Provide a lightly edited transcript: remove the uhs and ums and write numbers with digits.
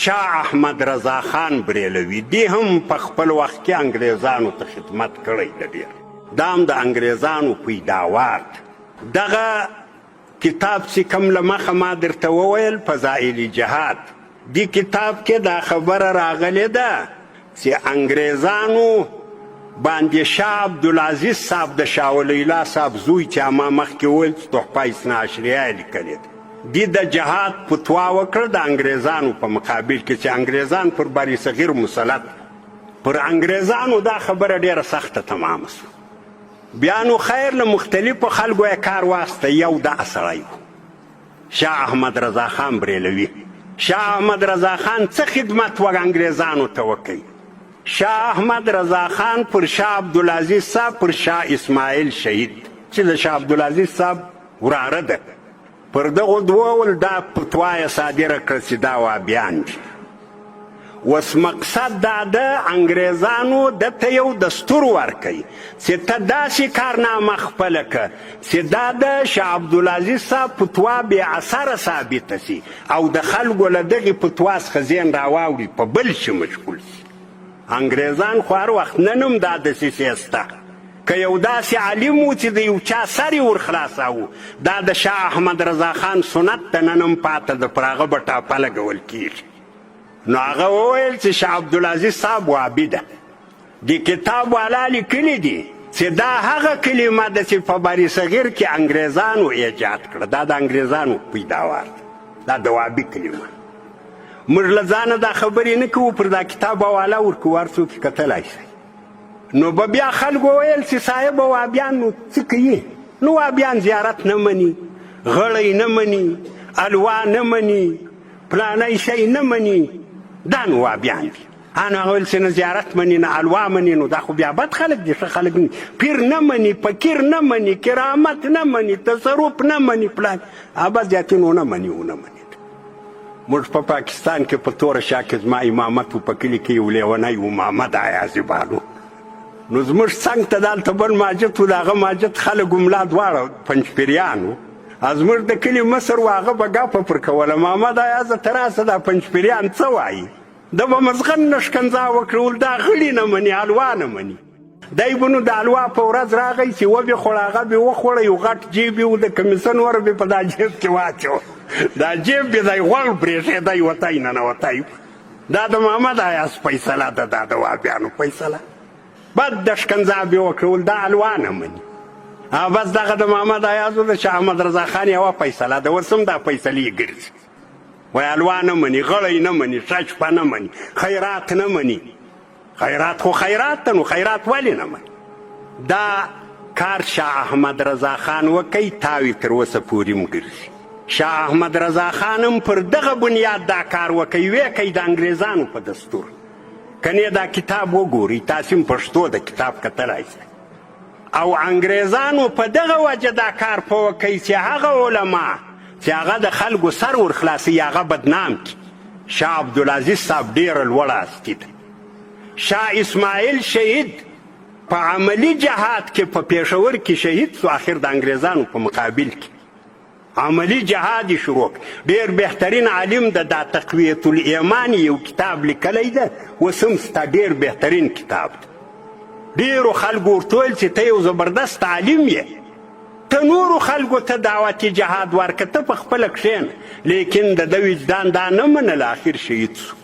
شاه احمد رضا خان بریلوي دی هم په خپل وخت کې انګریزانو ته خدمت کړی دی ډېر دا هم د انګریزانو پیداوار دغه کتاب چې کوم له مخه ما درته وویل فضایل جهاد دی کتاب کې دا خبره راغلې ده چې انګریزانو باندې شاه عبدالعزیز صاحب د شاه ولی الله صاحب زوی چې ما مخکې وویل چې تحفه اثنا عشریه یې لیکلې ده دی د جهاد فتوا وکړه د انګریزانو په مقابل کې چې انګریزان پر بری صغیر مسلط پر انګریزانو دا خبره ډیره سخته تمامه سوه بیا نو خیر له مختلفو خلکو یې کار واسطه یو دغه سړی و شاه احمد رضا خان بریلوي شاه احمد رضا خان څه خدمت و انګریزانو ته وکړي شاه احمد رضا خان پر شاه عبدالعزیز صاحب پر شاه اسماعیل شهید چې د شاه عبدالعزیز صاحب وراره ده پر دغو دوه دا فتوا یې صادره کړه چې دا وابیان دي اوس مقصد دا ده انګریزانو دته یو دستور ورکوي چې ته داسې کارنامه خپله کړه چې دا د شاه عبدالعزیز صاحب فتوا بې اثره ثابته سي او د خلکو له دغې فتوا څخه ذهن راواوړي په بل شي مشغول سي انګریزان خو هر وخت نن هم دا دسیسې شته که یو داسې عالم و چې د یو چا سر یې ورخلاصاوه دا د شاه احمد رضا خان سنت ته نن هم پاته ده پر هغه به ټاپه لګول کېږي نو هغه وویل چې شاه عبدالعزیز صاحب وابي ده د کتاب والا لیکلي دي چې دا هغه کلمه ده چې په بری صغیر کې انګریزانو ایجاد کړه دا د انګریزانو پیداوار دا د وابي کلمه موږ له ځانه دا خبرې نه کوو پر دا کتاب والا ورکو هر څوک یې کتلی شي نو به بیا خلکو ویل چې صاحب وابیان نو څه کوي نو وابیان زیارت نه مني غړی نه مني الوا نه مني پلانی شی نه مني دا نو وابیان دي انا ویل چې نه زیارت مني نه الوا مني نو دا خو بیا بد خلک دي ښه خلک نه پیر نه مني فقیر نه مني کرامت نه مني تصرف نه مني پلان ابا زیاتینو نه مني ونه مني موږ په پاکستان کې په توره شا کې زما امامت و په کلي کې یو لیونی و محمد عیاضي بالو نو زموږ څنګ ته دلته بل ماجد و د هغه ماجد خلک ملا دواړه پنجپیریان و زموږ د کلي مشر و هغه به ګپه پر کوله محمد عیاضه ته راسه دا پنجپیریان څه وایي ده به مزغن نه ښکنځا وکړه دا غړي نه مني الوا نه مني دی به نو د الوا په ورځ راغی چې وبې خوړه هغه به وخوړه یو غټ جیب یې و د کمیسن ور به په دا جیب کې واچو دا جیب به دی غوړ برېښېدی وتی ننوتی دا د محمد عیاض فیصله ده دا د وابیانو فیصله بد د ښکنځا به وکړل دا الوا نه مني بس دغه د محمد عیاض د شاه احمد رضا خان یوه فیصله ده اوس هم دا فیصلې ګرځي وایي الوا نه مني غړی نه مني ښه شپه نه مني خیرات نه مني خیرات خو خیرات ته نو خیرات ولې نه مني دا کار شاه احمد رضا خان وکوي تاوی تر اوسه پورې هم ګرځي شاه احمد رضا خان هم پر دغه بنیاد دا کار وکوي ویې کوي د انګریزانو په دستور کنې دا کتاب وګورئ تاسې هم پښتو د کتاب کتلی شئ او انګریزانو په دغه وجه دا کار په وکوي چې هغه علما چې هغه د خلکو سر ورخلاصوي هغه بدنام کړي شاه عبدالعزیز صاحب ډېره لوړه هستي ده شاه اسماعیل شهید په عملی جهاد کې په پېښور کې شهید سو آخر د انګریزانو په مقابل کې عملی جهاد یې شروع ډېر بهترین عالم ده دا تقویة الایمان یو کتاب لیکلی ده اوس هم ستا ډېر بهترین کتاب ده ډېرو خلکو ورته ویل چې ته یو زبردست عالم یې ته نورو خلکو ته دعوت جهاد ورکړه ته په خپله کښېنه لیکن د ده وجدان دا نه منله آخر شهید سو